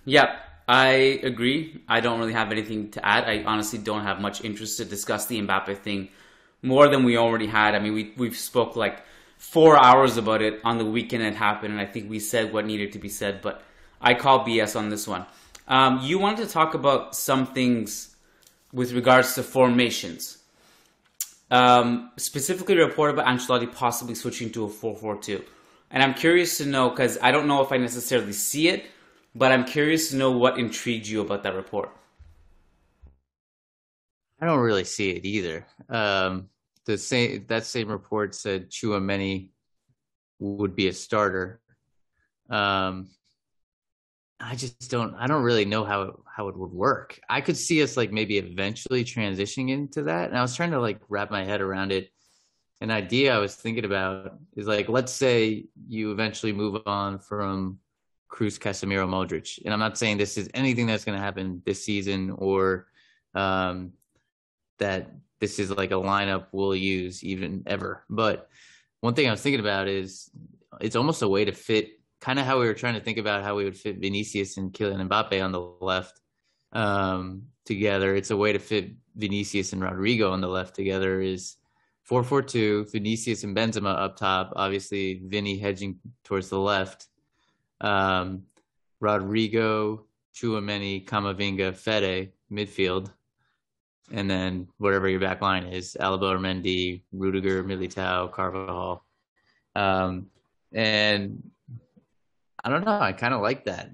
Yeah, I agree. I don't really have anything to add. I honestly don't have much interest to discuss the Mbappe thing more than we already had. I mean, we've spoke like 4 hours about it on the weekend it happened, and I think we said what needed to be said. But I call BS on this one. You wanted to talk about some things with regards to formations. Specifically reported about Ancelotti possibly switching to a 4-4-2. And I'm curious to know, because I don't know if I necessarily see it, but I'm curious to know what intrigued you about that report. I don't really see it either. The same report said Chouameni would be a starter. Um, I don't really know how it would work. I could see us like maybe eventually transitioning into that. And I was trying to like wrap my head around it. An idea I was thinking about is like, let's say you eventually move on from Cruz, Casemiro, Modric. And I'm not saying this is anything that's going to happen this season or um, that this is like a lineup we'll use even ever. But one thing I was thinking about is it's almost a way to fit kind of how we were trying to think about how we would fit Vinicius and Kylian Mbappe on the left together. It's a way to fit Vinicius and Rodrigo on the left together is 4-4-2, Vinicius and Benzema up top, obviously Vinny hedging towards the left. Um, Rodrigo, Chouameni, Camavinga, Fede, midfield, and then whatever your back line is, Alaba or Mendy, Rudiger, Militao, Carvajal. Um, and I don't know. I kind of like that.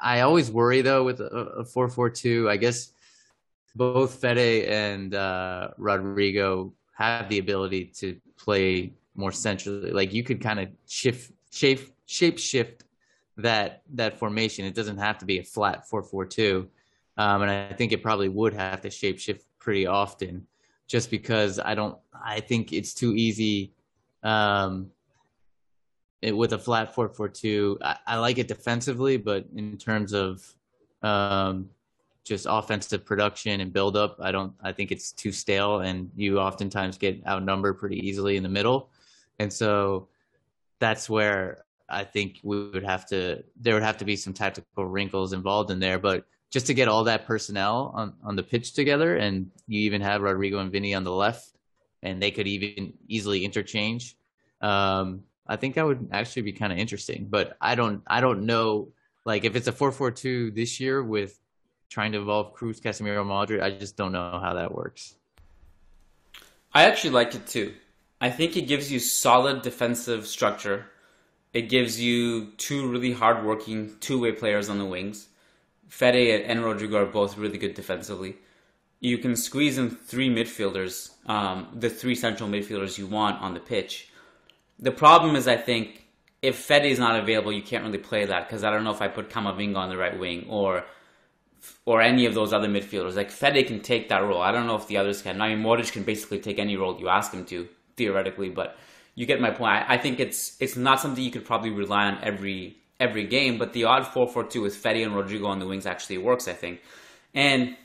I always worry though with a 4-4-2. I guess both Fede and Rodrigo have the ability to play more centrally. Like you could kind of shape shift that formation. It doesn't have to be a flat 4-4-2. And I think it probably would have to shape shift pretty often, just because I think it's too easy. With a flat 4-4-2. I like it defensively, but in terms of um, just offensive production and build up, I think it's too stale, and you oftentimes get outnumbered pretty easily in the middle. And so that's where I think there would have to be some tactical wrinkles involved in there. But just to get all that personnel on the pitch together, and you even have Rodrigo and Vinny on the left, and they could even easily interchange. I think that would actually be kind of interesting. But I don't know, like if it's a 4-4-2 this year with trying to involve Cruz, Casemiro, Modric, I just don't know how that works. I actually like it too. I think it gives you solid defensive structure. It gives you two really hard-working two-way players on the wings. Fede and Rodrigo are both really good defensively. You can squeeze in three midfielders, the three central midfielders you want on the pitch. The problem is, I think, if Fede is not available, you can't really play that because I don't know if I put Camavinga on the right wing or any of those other midfielders. Like Fede can take that role. I don't know if the others can. I mean, Modric can basically take any role you ask him to, theoretically, but you get my point. I think it's not something you could probably rely on every game, but the odd 4-4-2 with Fede and Rodrigo on the wings actually works, I think. And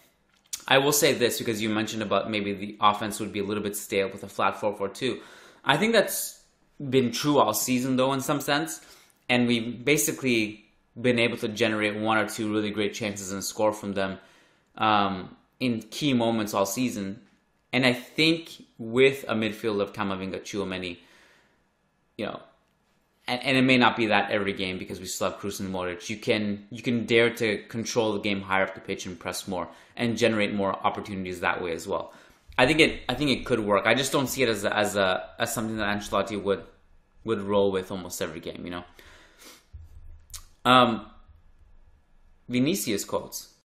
I will say this because you mentioned about maybe the offense would be a little bit stale with a flat 4-4-2. I think that's been true all season though in some sense, and we've basically been able to generate one or two really great chances and score from them in key moments all season. And I think with a midfield of Camavinga, Chouameni, you know, and it may not be that every game because we still have Cruz and Modric. You can dare to control the game higher up the pitch and press more and generate more opportunities that way as well. I think it could work. I just don't see it as something that Ancelotti would roll with almost every game. You know, um, Vinicius quotes.